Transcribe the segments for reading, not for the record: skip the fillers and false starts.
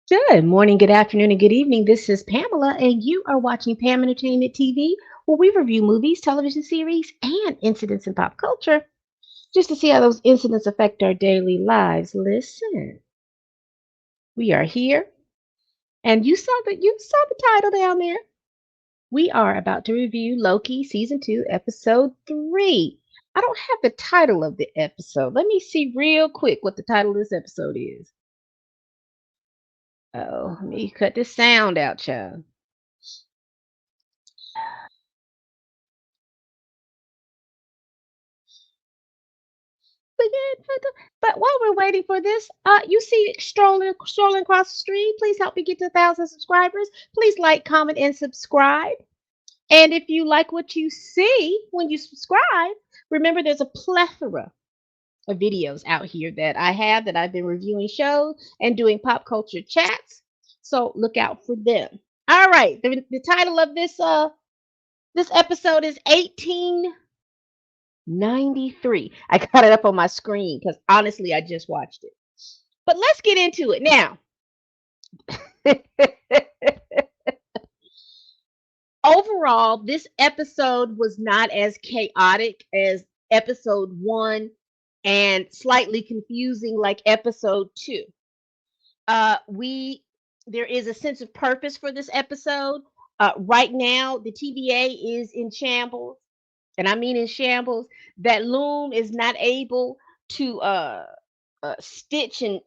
Good morning, good afternoon, and good evening. This is Pamela, and you are watching Pam Entertainment TV, where we review movies, television series, and incidents in pop culture just to see how those incidents affect our daily lives. Listen, we are here, and you saw the title down there. We are about to review Loki season 2, episode 3. I don't have the title of the episode. Let me see real quick what the title of this episode is. Oh, let me cut this sound out, child. But while we're waiting for this, you see strolling across the street. Please help me get to 1,000 subscribers. Please like, comment, and subscribe. And if you like what you see when you subscribe, remember there's a plethora of videos out here that I have that I've been reviewing shows and doing pop culture chats. So look out for them. All right, the title of this episode is 1893. I got it up on my screen because honestly, I just watched it. But let's get into it now. Overall, this episode was not as chaotic as episode 1 and slightly confusing like episode 2. We There is a sense of purpose for this episode. Right now, the TVA is in shambles, and I mean in shambles. That Loom is not able to stitch and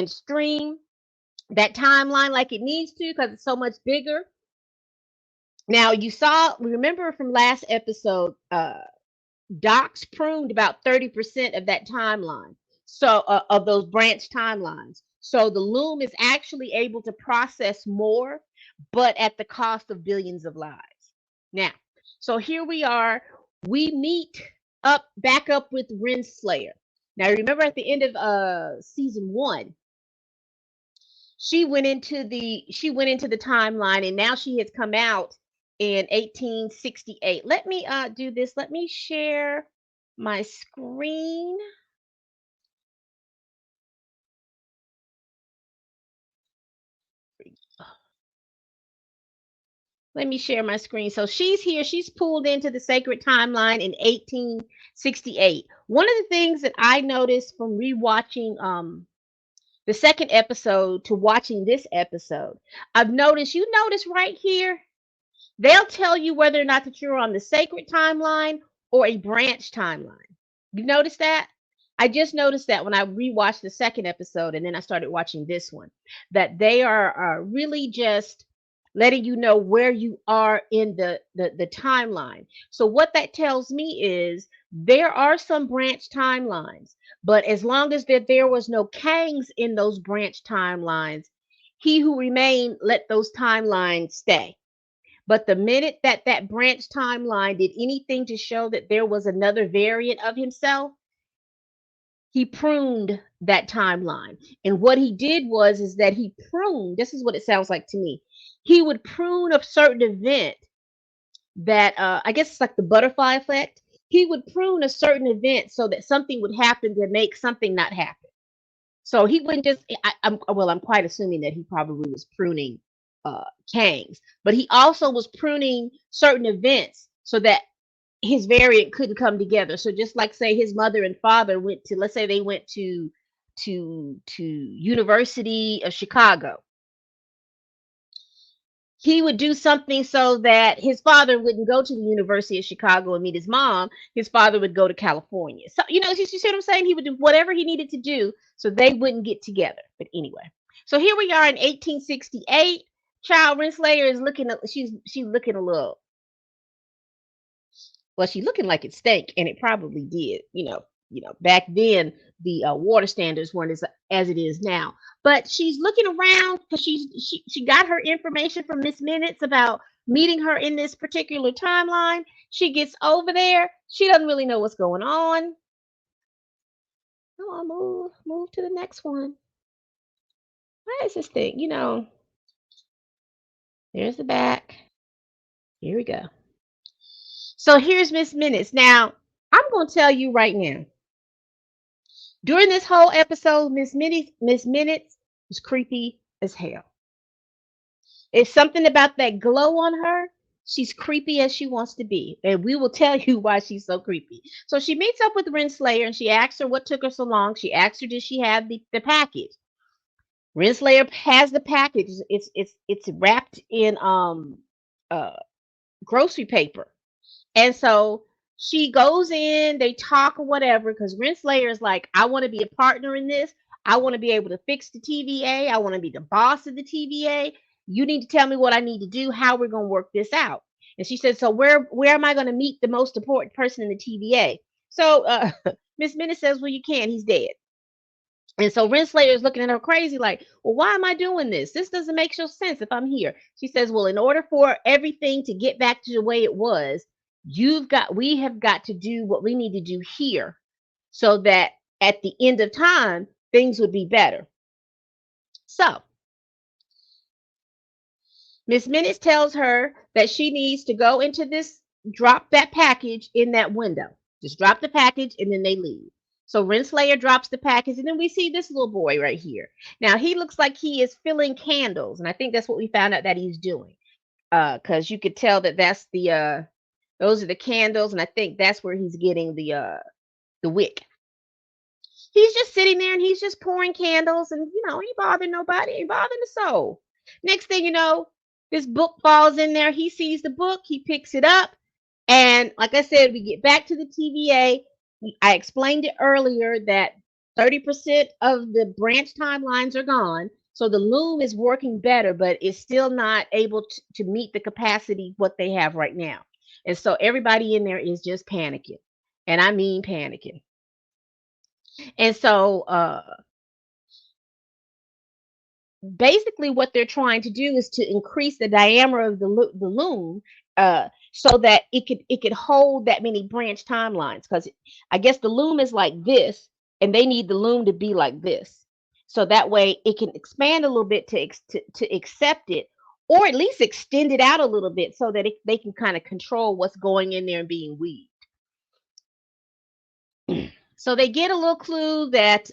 stream that timeline like it needs to because it's so much bigger. Now, remember from last episode, Docs pruned about 30% of that timeline. So, of those branch timelines. So the Loom is actually able to process more, but at the cost of billions of lives. Now, so here we are. We meet back up with Renslayer. Now, remember at the end of season 1, she went into the timeline, and now she has come out in 1868. Let me do this. Let me share my screen. Let me share my screen. So she's here. She's pulled into the sacred timeline in 1868. One of the things that I noticed from rewatching the second episode to watching this episode, you notice right here, they'll tell you whether or not that you're on the sacred timeline or a branch timeline. You notice that? I just noticed that when I rewatched the second episode and then I started watching this one, that they are really just letting you know where you are in the timeline. So what that tells me is there are some branch timelines, but as long as there was no Kangs in those branch timelines, he who remained let those timelines stay. But the minute that that branch timeline did anything to show that there was another variant of himself, he pruned that timeline. And what he did was is that he pruned, this is what it sounds like to me. He would prune a certain event that I guess it's like the butterfly effect. He would prune a certain event so that something would happen to make something not happen. So he wouldn't just. I'm quite assuming that he probably was pruning uh, Kangs, but he also was pruning certain events so that his variant couldn't come together. So just like say his mother and father went to, let's say they went to University of Chicago, he would do something so that his father wouldn't go to the University of Chicago and meet his mom. His father would go to California. So, you see what I'm saying? He would do whatever he needed to do so they wouldn't get together. But anyway, so here we are in 1868. Child Renslayer is looking, she's looking a little, well, she's looking like it stank, and it probably did. Back then the water standards weren't as it is now. But she's looking around because she got her information from Miss Minutes about meeting her in this particular timeline. She gets over there. She doesn't really know what's going on. Come on, move to the next one. Why is this thing? There's the back. Here we go. So here's Miss Minutes. Now I'm going to tell you right now. During this whole episode, Miss Minutes was creepy as hell. It's something about that glow on her. She's creepy as she wants to be. And we will tell you why she's so creepy. So she meets up with Renslayer and she asks her what took her so long. She asks her, did she have the package? Renslayer has the package. It's wrapped in uh grocery paper. And so she goes in, they talk or whatever, because Renslayer is like, I want to be a partner in this. I want to be able to fix the TVA. I want to be the boss of the TVA. You need to tell me what I need to do, how we're going to work this out. And she said, so where am I going to meet the most important person in the TVA? So Miss Minute says, well, you can't. He's dead. And so Renslayer is looking at her crazy, like, well, why am I doing this? This doesn't make no sense if I'm here. She says, well, in order for everything to get back to the way it was, we have got to do what we need to do here so that at the end of time, things would be better. So Miss Minutes tells her that she needs to go into this, drop that package in that window. Just drop the package and then they leave. So Renslayer drops the package, and then we see this little boy right here. Now he looks like he is filling candles, and I think that's what we found out that he's doing. Because you could tell that that's the those are the candles, and I think that's where he's getting the wick. He's just sitting there and he's just pouring candles, and ain't bothering nobody, ain't bothering the soul. Next thing you know, this book falls in there. He sees the book, he picks it up, and like I said, we get back to the TVA. I explained it earlier that 30% of the branch timelines are gone. So the loom is working better, but it's still not able to meet the capacity what they have right now. And so everybody in there is just panicking. And I mean panicking. And so basically what they're trying to do is to increase the diameter of the loom so that it could hold that many branch timelines, because I guess the loom is like this and they need the loom to be like this, so that way it can expand a little bit to accept it, or at least extend it out a little bit so that they can kind of control what's going in there and being weaved. So they get a little clue that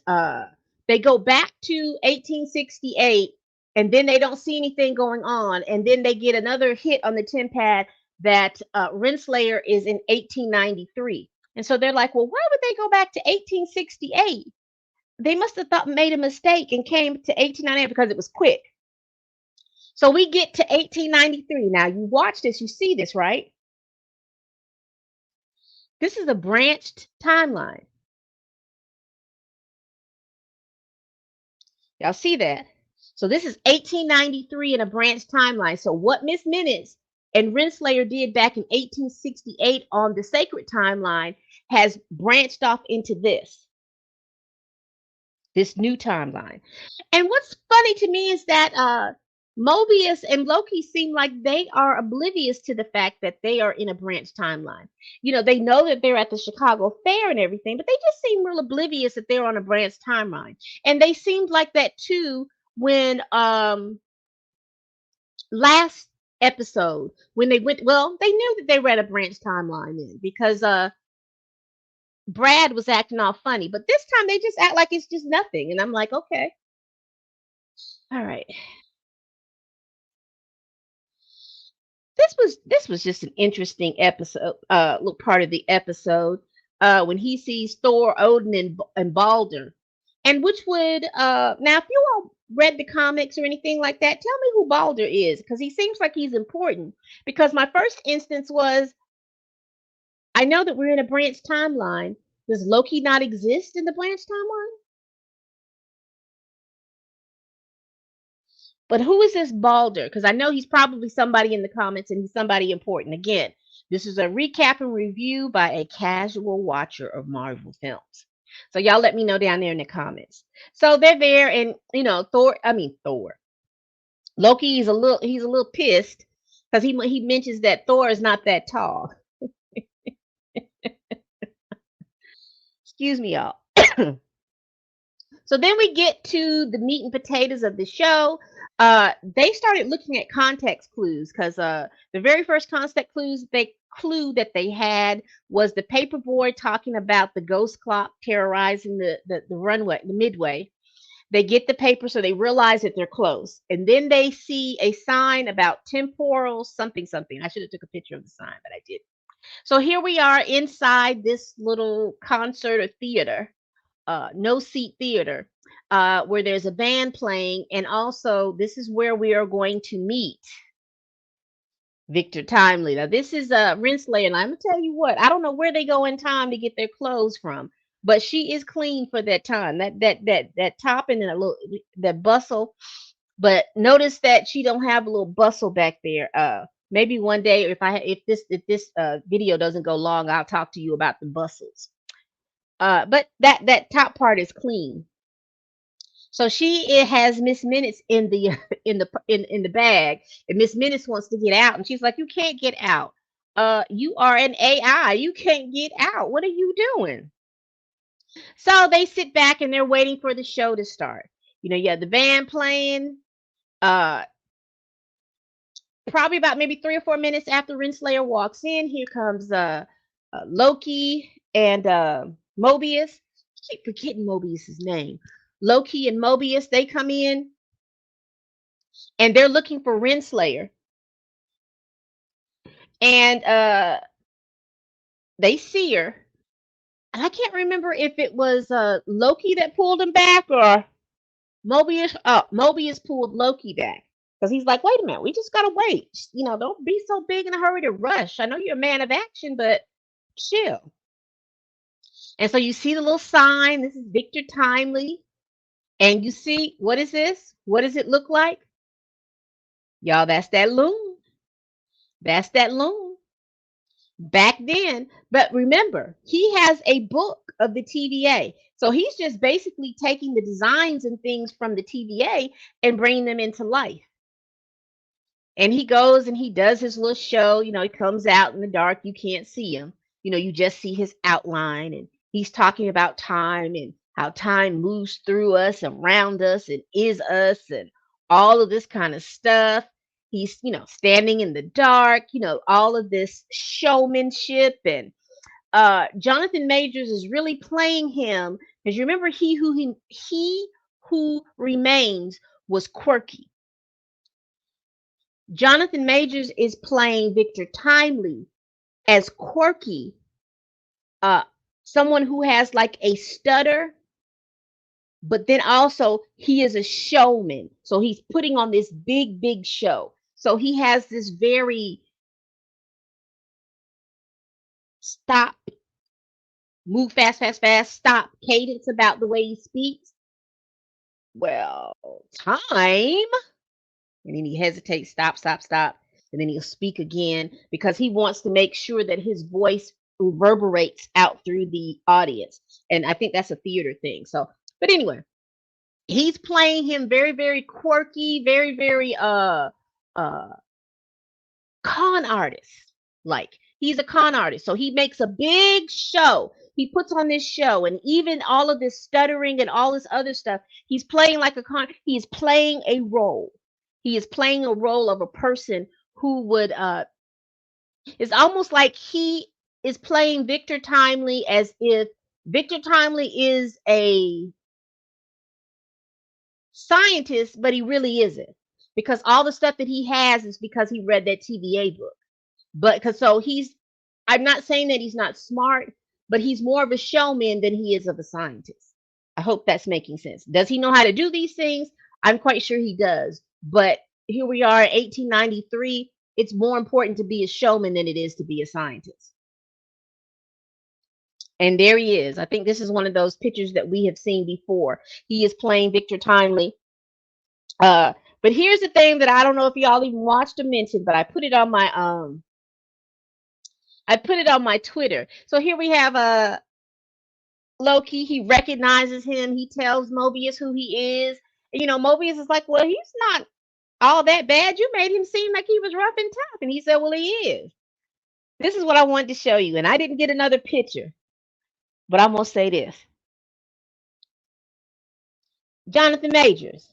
they go back to 1868, and then they don't see anything going on. And then they get another hit on the TemPad that Renslayer is in 1893. And so they're like, well, why would they go back to 1868? They must have made a mistake and came to 1898 because it was quick. So we get to 1893. Now you watch this, you see this, right? This is a branched timeline. Y'all see that? So this is 1893 in a branch timeline. So what Miss Minutes and Renslayer did back in 1868 on the sacred timeline has branched off into this new timeline. And what's funny to me is that Mobius and Loki seem like they are oblivious to the fact that they are in a branch timeline. They know that they're at the Chicago Fair and everything, but they just seem real oblivious that they're on a branch timeline. And they seemed like that too when last episode when they went, well, they knew that they were at a branch timeline then, because Brad was acting all funny, but this time they just act like it's just nothing. And I'm like, okay, all right. This was just an interesting episode, little part of the episode, when he sees Thor, Odin, and Balder, and which would now if you all read the comics or anything like that, tell me who Balder is, because he seems like he's important. Because my first instance was, I know that we're in a branch timeline. Does Loki not exist in the branch timeline? But who is this Balder? Because I know he's probably somebody in the comments and he's somebody important. Again, this is a recap and review by a casual watcher of Marvel films. So y'all let me know down there in the comments. So they're there, and Thor. Loki is he's a little pissed because he mentions that Thor is not that tall. Excuse me, y'all. So then we get to the meat and potatoes of the show. They started looking at context clues, because the very first context clue that they had was the paperboy talking about the ghost clock terrorizing the runway, the midway. They get the paper, so they realize that they're close. And then they see a sign about temporal something something. I should have took a picture of the sign, but I did. So here we are inside this little concert or theater, no seat theater, where there's a band playing, and also this is where we are going to meet Victor Timely. Now this is Renslayer, and I'm gonna tell you what, I don't know where they go in time to get their clothes from, but she is clean for that time. That top and then a little that bustle. But notice that she don't have a little bustle back there. Maybe one day if this video doesn't go long, I'll talk to you about the bustles. But that top part is clean. So it has Miss Minutes in the in the bag, and Miss Minutes wants to get out, and she's like, "You can't get out. You are an AI. You can't get out. What are you doing?" So they sit back and they're waiting for the show to start. You have the band playing. Uh, Probably about maybe 3 or 4 minutes after Renslayer walks in, here comes Loki and Mobius. I keep forgetting Mobius's name. Loki and Mobius, they come in and they're looking for Renslayer. And they see her. And I can't remember if it was Loki that pulled him back or Mobius. Oh, Mobius pulled Loki back. Because he's like, wait a minute, we just gotta wait. Don't be so big in a hurry to rush. I know you're a man of action, but chill. And so you see the little sign. This is Victor Timely. And you see, what is this? What does it look like? Y'all, that's that loon. That's that loon. Back then. But remember, he has a book of the TVA. So he's just basically taking the designs and things from the TVA and bringing them into life. And he goes and he does his little show. He comes out in the dark. You can't see him. You just see his outline. And he's talking about time and how time moves through us, around us, and is us, and all of this kind of stuff. He's, standing in the dark, all of this showmanship. And Jonathan Majors is really playing him because you remember he who remains was quirky. Jonathan Majors is playing Victor Timely as quirky, uh, someone who has like a stutter, but then also he is a showman. So he's putting on this big, big show. So he has this very stop, move fast, fast, fast, stop cadence about the way he speaks. Well, time. And then he hesitates, stop, stop, stop. And then he'll speak again because he wants to make sure that his voice reverberates out through the audience. And I think that's a theater thing. So, but anyway, he's playing him very, very quirky, very, very uh con artist. Like he's a con artist. So he makes a big show. He puts on this show, and even all of this stuttering and all this other stuff, he's playing like he's playing a role. He is playing a role of a person who would it's almost like he is playing Victor Timely as if Victor Timely is a scientist, but he really isn't. Because all the stuff that he has is because he read that TVA book. But because so I'm not saying that he's not smart, but he's more of a showman than he is of a scientist. I hope that's making sense. Does he know how to do these things? I'm quite sure he does. But here we are in 1893. It's more important to be a showman than it is to be a scientist. And there he is. I think this is one of those pictures that we have seen before. He is playing Victor Timely. But here's the thing that I don't know if y'all even watched or mentioned, but I put it on my Twitter. So here we have Loki. He recognizes him. He tells Mobius who he is. And, Mobius is like, well, he's not all that bad. You made him seem like he was rough and tough. And he said, well, he is. This is what I wanted to show you. And I didn't get another picture, but I'm going to say this. Jonathan Majors.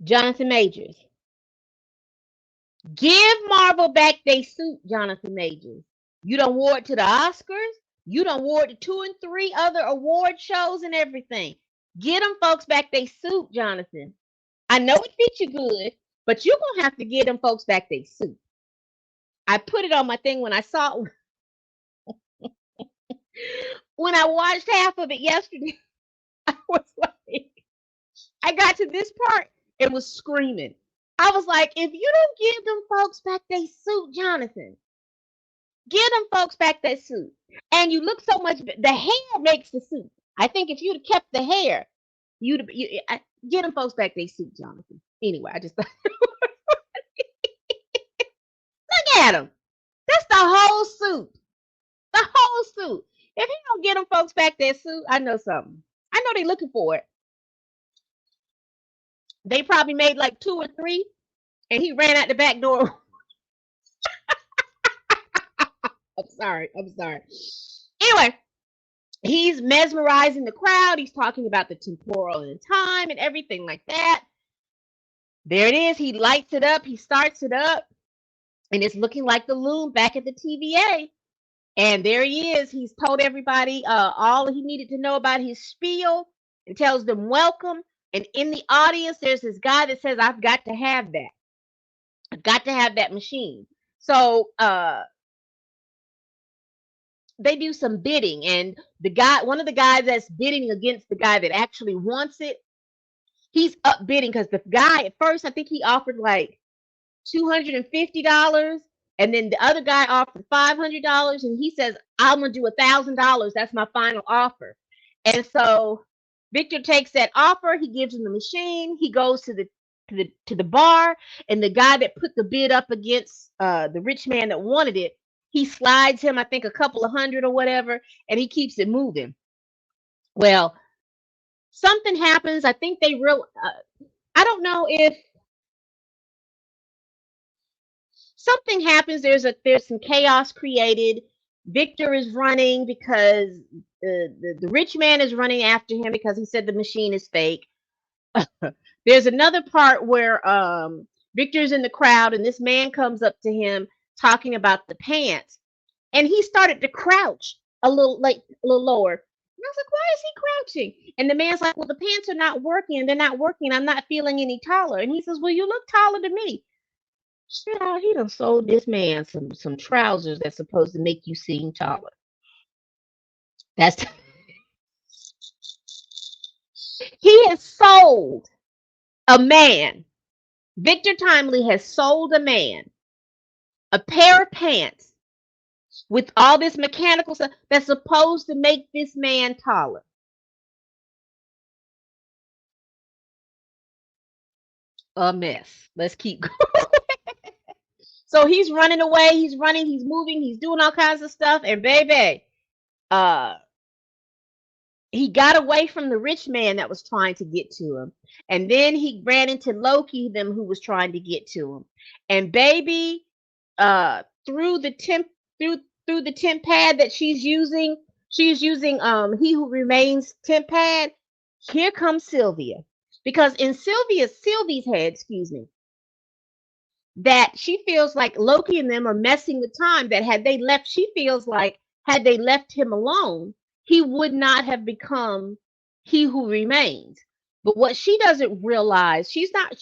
Jonathan Majors. Give Marvel back their suit, Jonathan Majors. You done wore it to the Oscars. You done wore it to 2 and 3 other award shows and everything. Get them folks back they suit, Jonathan. I know it fits you good, but you're gonna have to get them folks back they suit. I put it on my thing when I saw when I watched half of it yesterday. I was like, I got to this part and was screaming. I was like, if you don't give them folks back they suit, Jonathan, give them folks back that suit. And you look so much. The hair makes the suit. I think if you'd have kept the hair, get them folks back they suit, Jonathan. Anyway, I just thought, look at him. That's the whole suit. The whole suit. If he don't get them folks back their suit, I know something. I know they looking for it. They probably made like two or three, and he ran out the back door. I'm sorry. I'm sorry. Anyway, he's mesmerizing the crowd. He's talking about the temporal and time and everything like that. There it is. He lights it up. He starts it up, and it's looking like the loom back at the TVA. And there he is. He's told everybody all he needed to know about his spiel and tells them welcome. And in the audience, there's this guy that says, I've got to have that. I've got to have that machine. So they do some bidding, and one of the guys that's bidding against the guy that actually wants it, he's up bidding because the guy at first, I think he offered like $250, and then the other guy offered $500, and he says, I'm gonna do $1,000. That's my final offer. And so Victor takes that offer. He gives him the machine. He goes to the bar, and the guy that put the bid up against the rich man that wanted it, he slides him, I think, a couple of hundred or whatever, and he keeps it moving. Well, something happens. I think I don't know if something happens. There's some chaos created. Victor is running because the rich man is running after him because he said the machine is fake. There's another part where Victor's in the crowd and this man comes up to him talking about the pants, and he started to crouch a little lower. And I was like, why is he crouching? And the man's like, well, the pants are not working. They're not working. I'm not feeling any taller. And he says, well, you look taller than me. Shit, he done sold this man some trousers that's supposed to make you seem taller. That's he has sold a man. Victor Timely has sold a man a pair of pants with all this mechanical stuff that's supposed to make this man taller. A mess. Let's keep going. So he's running away, he's running, he's moving, he's doing all kinds of stuff, and baby, he got away from the rich man that was trying to get to him, and then he ran into Loki, them who was trying to get to him, and baby, through the temp pad that she's using He Who Remains temp pad. Here comes Sylvia, because in Sylvie's head, excuse me, that she feels like Loki and them are messing with time. That she feels like had they left him alone, he would not have become He Who Remains. But what she doesn't realize, she's not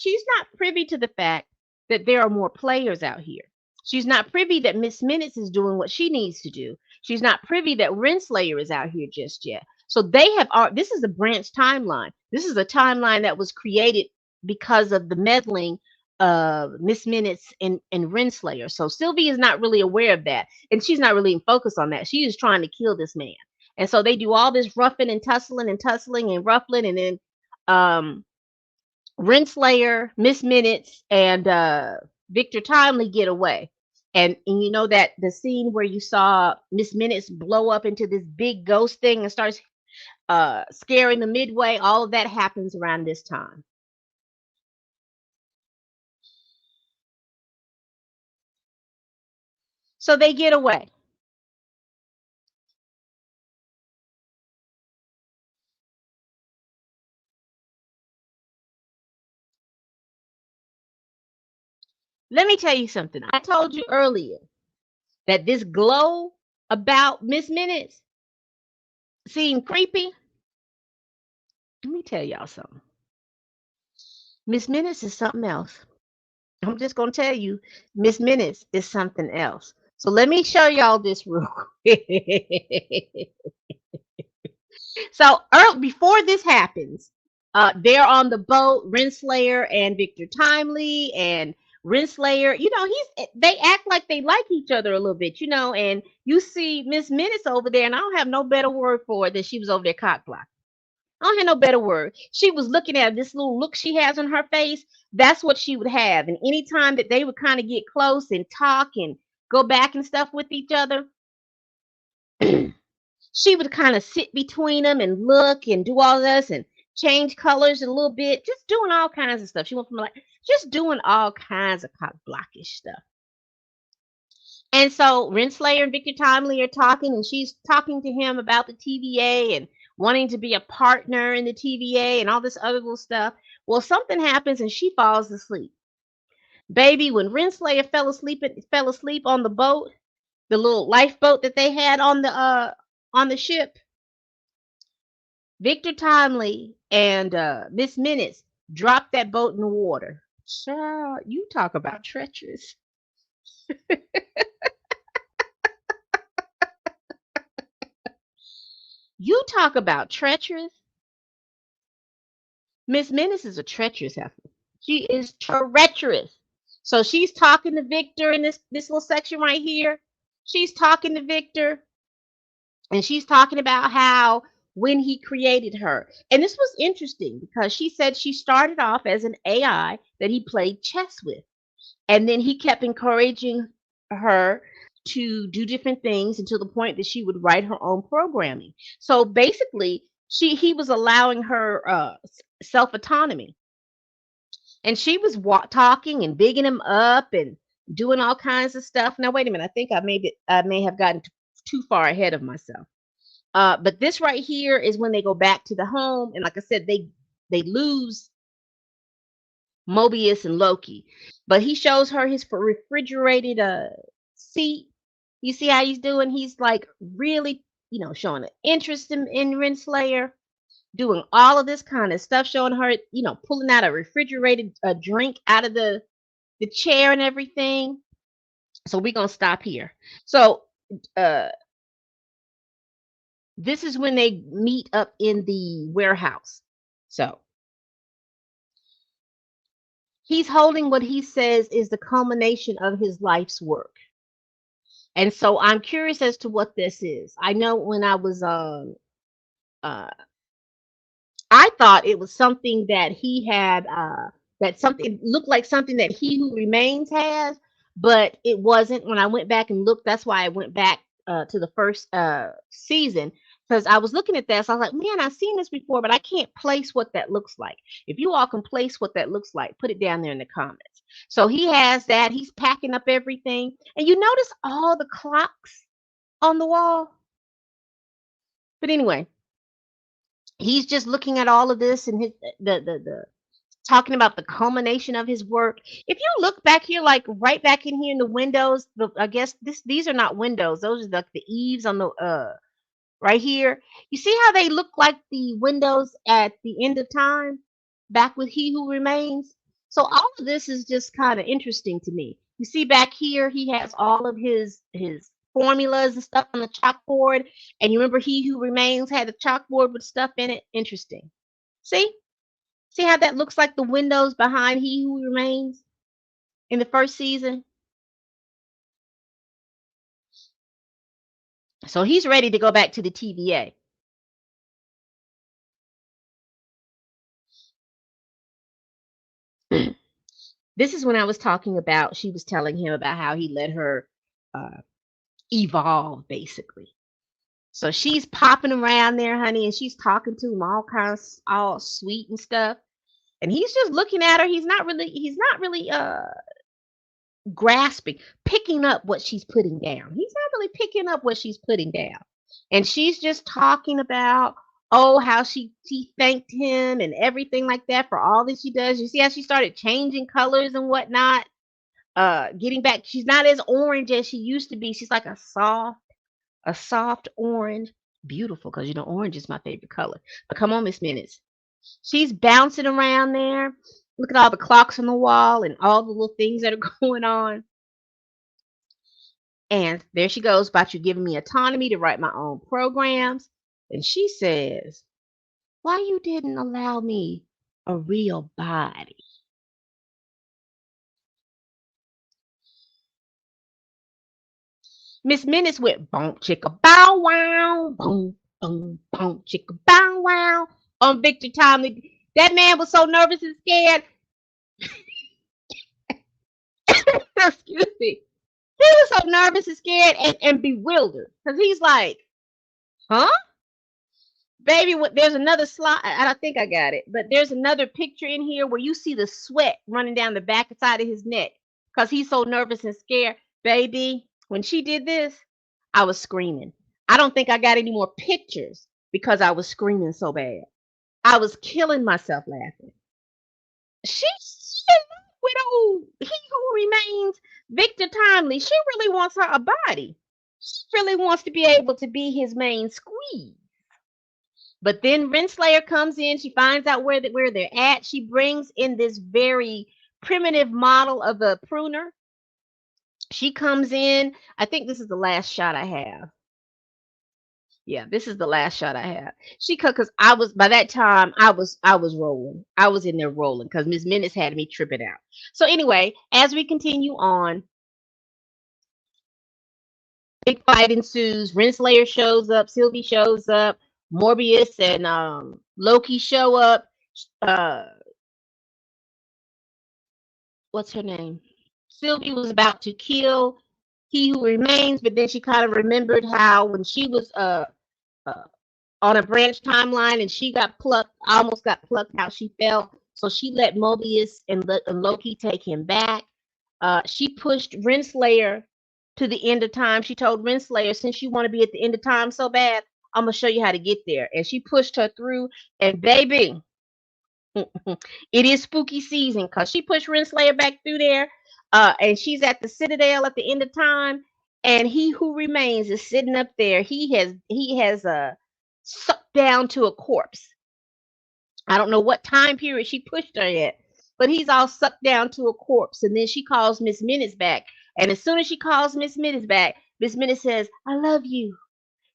privy to the fact that there are more players out here. She's not privy that Miss Minutes is doing what she needs to do. She's not privy that Renslayer is out here just yet. So this is a branch timeline. This is a timeline that was created because of the meddling Miss Minutes and Renslayer. So Sylvie is not really aware of that, and she's not really focused on that. She is trying to kill this man, and so they do all this roughing and tussling and ruffling, and then Renslayer, Miss Minutes, and Victor Timely get away. And you know that the scene where you saw Miss Minutes blow up into this big ghost thing and starts scaring the Midway, all of that happens around this time. So they get away. Let me tell you something. I told you earlier that this glow about Miss Minutes seemed creepy. Let me tell y'all something. Miss Minutes is something else. I'm just gonna tell you, Miss Minutes is something else. So let me show y'all this real quick. So before this happens, they're on the boat, Renslayer and Victor Timely, and Renslayer, they act like they like each other a little bit, and you see Miss Minutes over there, and I don't have no better word for it than she was over there cock blocking. I don't have no better word. She was looking at this little look she has on her face. That's what she would have. And anytime that they would kind of get close and talk and go back and stuff with each other, she would kind of sit between them and look and do all this and change colors a little bit, just doing all kinds of stuff. She went from like just doing all kinds of cock blockish stuff. And so Renslayer and Victor Timely are talking, and she's talking to him about the TVA and wanting to be a partner in the TVA and all this other little stuff. Well, something happens and she falls asleep. Baby, when Renslayer fell asleep on the boat, the little lifeboat that they had on the ship, Victor Timely and Miss Minutes dropped that boat in the water. Child, you talk about treacherous. You talk about treacherous. Miss Minutes is a treacherous heifer. She is treacherous. So she's talking to Victor in this little section right here. She's talking to Victor, and she's talking about how when he created her. And this was interesting because she said she started off as an AI that he played chess with. And then he kept encouraging her to do different things until the point that she would write her own programming. So basically, he was allowing her self autonomy, and she was talking and bigging him up and doing all kinds of stuff. Now wait a minute, I think I may have gotten too far ahead of myself. But this right here is when they go back to the home, and like I said, they lose Mobius and Loki. But he shows her his refrigerated seat. You see how he's doing? He's like really, showing an interest in Renslayer, doing all of this kind of stuff, showing her, pulling out a refrigerated drink out of the chair and everything. So we're gonna stop here. So uh this is when they meet up in the warehouse. So he's holding what he says is the culmination of his life's work. And so I'm curious as to what this is. I know when I was uh I thought it was something that he had that something looked like something that He Who Remains has, but it wasn't. When I went back and looked, that's why I went back to the first season, because I was looking at that. So I was like, man, I've seen this before, but I can't place what that looks like. If you all can place what that looks like, put it down there in the comments. So he has that. He's packing up everything. And you notice all the clocks on the wall. But anyway, he's just looking at all of this and his the talking about the culmination of his work. If you look back here, like right back in here in the windows, I guess these are not windows. Those are the eaves on the right here. You see how they look like the windows at the end of time, back with He Who Remains. So all of this is just kind of interesting to me. You see back here, he has all of his formulas and stuff on the chalkboard. And you remember He Who Remains had a chalkboard with stuff in it. Interesting. See? See how that looks like the windows behind He Who Remains in the first season? So he's ready to go back to the TVA. This is when I was talking about, she was telling him about how he let her uh, evolve, basically. So she's popping around there, honey, and she's talking to him all kinds, all sweet and stuff. And he's just looking at her. He's not really grasping, picking up what she's putting down. He's not really picking up what she's putting down. And she's just talking about, oh, how she thanked him and everything like that for all that she does. You see how she started changing colors and whatnot. Getting back, she's not as orange as she used to be. She's like a soft orange. Beautiful, because orange is my favorite color. But come on, Miss Minutes. She's bouncing around there. Look at all the clocks on the wall and all the little things that are going on. And there she goes about you giving me autonomy to write my own programs. And she says, why you didn't allow me a real body? Miss Minutes went boom chicka bow wow, boom, boom, boom chicka bow wow on Victor Tomley. That man was so nervous and scared. Excuse me. He was so nervous and scared and bewildered because he's like, huh? Baby, there's another slide. I don't think I got it, but there's another picture in here where you see the sweat running down the back side of his neck because he's so nervous and scared. Baby, when she did this, I was screaming. I don't think I got any more pictures because I was screaming so bad. I was killing myself laughing. She's with old he who remains Victor Timely. She really wants her a body. She really wants to be able to be his main squeeze. But then Renslayer comes in. She finds out where they're at. She brings in this very primitive model of a pruner. She comes in. I think this is the last shot I have. Yeah, this is the last shot I have. She cut because I was by that time I was rolling. I was in there rolling because Miss Minutes had me tripping out. So anyway, as we continue on, big fight ensues. Renslayer shows up. Sylvie shows up. Morbius and Loki show up. Uh, what's her name? Sylvie was about to kill He Who Remains, but then she kind of remembered how when she was uh on a branch timeline and she got plucked, almost got plucked, how she felt. So she let Mobius and Loki take him back. She pushed Renslayer to the end of time. She told Renslayer, since you want to be at the end of time so bad, I'm gonna show you how to get there. And she pushed her through. And baby, it is spooky season because she pushed Renslayer back through there. And she's at the Citadel at the end of time. And He Who Remains is sitting up there. He has sucked down to a corpse. I don't know what time period she pushed her at, but he's all sucked down to a corpse. And then she calls Miss Minutes back. And as soon as she calls Miss Minutes back, Miss Minutes says, I love you.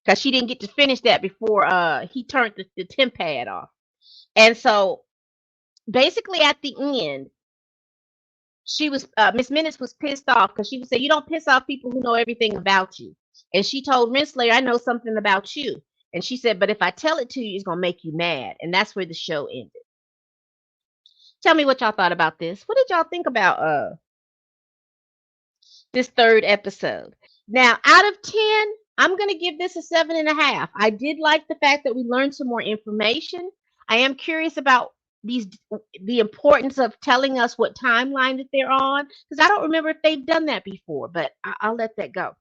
Because she didn't get to finish that before he turned the temp pad off. And so basically at the end, she was Miss Minutes was pissed off because she would say, you don't piss off people who know everything about you. And she told Renslayer, I know something about you. And she said, but if I tell it to you, it's gonna make you mad. And that's where the show ended. Tell me what y'all thought about this. What did y'all think about this third episode? Now, out of 10, I'm going to give this a 7.5. I did like the fact that we learned some more information. I am curious about the importance of telling us what timeline that they're on because I don't remember if they've done that before, but I'll let that go.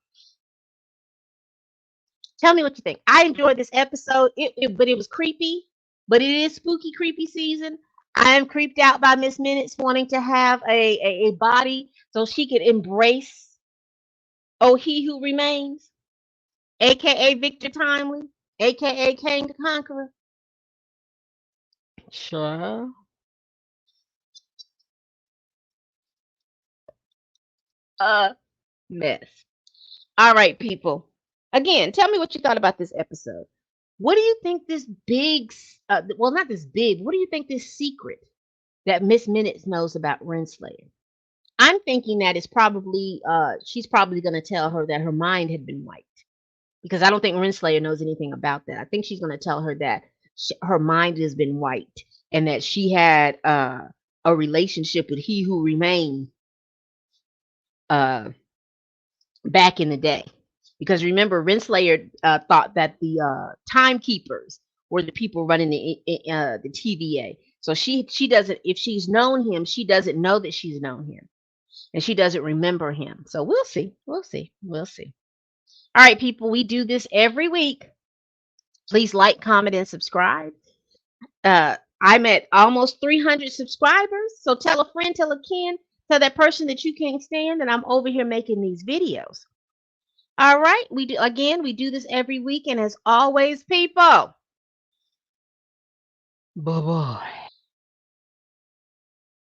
Tell me what you think. I enjoyed this episode, but it was creepy, but it is spooky, creepy season. I am creeped out by Miss Minutes wanting to have a body so she could embrace Oh He Who Remains, aka Victor Timely, aka King the Conqueror. Sure. A mess. All right, people. Again, tell me what you thought about this episode. What do you think this big, well, not this big, what do you think this secret that Miss Minutes knows about Renslayer? I'm thinking that it's probably, she's probably going to tell her that her mind had been wiped because I don't think Renslayer knows anything about that. I think she's going to tell her that her mind has been wiped and that she had a relationship with He Who Remained uh, back in the day. Because remember, Renslayer thought that the timekeepers were the people running the TVA. So she doesn't. If she's known him, she doesn't know that she's known him, and she doesn't remember him. So we'll see. We'll see. We'll see. All right, people. We do this every week. Please like, comment, and subscribe. I'm at almost 300 subscribers. So tell a friend, tell a kin, tell that person that you can't stand that I'm over here making these videos. All right, we do this every week, and as always, people, Boy.